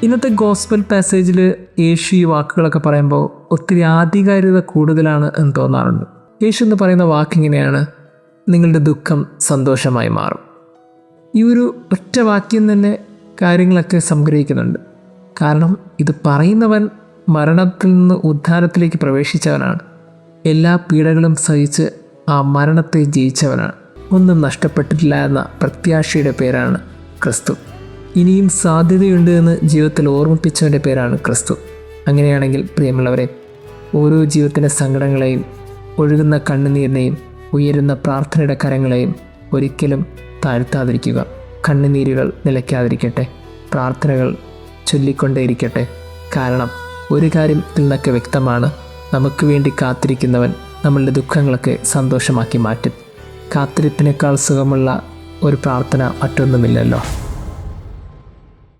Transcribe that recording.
ഇന്നത്തെ ഗോസ്പൽ പാസേജിൽ യേശു ഈ വാക്കുകളൊക്കെ പറയുമ്പോൾ ഒത്തിരി ആധികാരികത കൂടുതലാണ് എന്ന് തോന്നാറുണ്ട്. യേശു എന്ന് പറയുന്ന വാക്കിങ്ങനെയാണ്: നിങ്ങളുടെ ദുഃഖം സന്തോഷമായി മാറും. ഈ ഒരു ഒറ്റ വാക്യം തന്നെ കാര്യങ്ങളൊക്കെ സംഗ്രഹിക്കുന്നുണ്ട്. കാരണം ഇത് പറയുന്നവൻ മരണത്തിൽ നിന്ന് ഉദ്ധാനത്തിലേക്ക് പ്രവേശിച്ചവനാണ്. എല്ലാ പീഡകളും സഹിച്ച് ആ മരണത്തെ ജയിച്ചവനാണ്. ഒന്നും നഷ്ടപ്പെട്ടിട്ടില്ല എന്ന പ്രത്യാശയുടെ പേരാണ് ക്രിസ്തു. ഇനിയും സാധ്യതയുണ്ട് എന്ന് ജീവിതത്തിൽ ഓർമ്മിപ്പിച്ചവൻ്റെ പേരാണ് ക്രിസ്തു. അങ്ങനെയാണെങ്കിൽ പ്രിയമുള്ളവരെ, ഓരോ ജീവിതത്തിൻ്റെ സങ്കടങ്ങളെയും, ഒഴുകുന്ന കണ്ണുനീരിനെയും, ഉയരുന്ന പ്രാർത്ഥനയുടെ കരങ്ങളെയും ഒരിക്കലും താഴ്ത്താതിരിക്കുക. കണ്ണുനീരുകൾ നിലയ്ക്കാതിരിക്കട്ടെ, പ്രാർത്ഥനകൾ ചൊല്ലിക്കൊണ്ടേയിരിക്കട്ടെ. കാരണം ഒരു കാര്യം നിന്നൊക്കെ വ്യക്തമാണ്: നമുക്ക് വേണ്ടി കാത്തിരിക്കുന്നവൻ നമ്മളുടെ ദുഃഖങ്ങളൊക്കെ സന്തോഷമാക്കി മാറ്റും. കാത്തിരിപ്പിനേക്കാൾ സുഖമുള്ള ഒരു പ്രാർത്ഥന മറ്റൊന്നുമില്ലല്ലോ.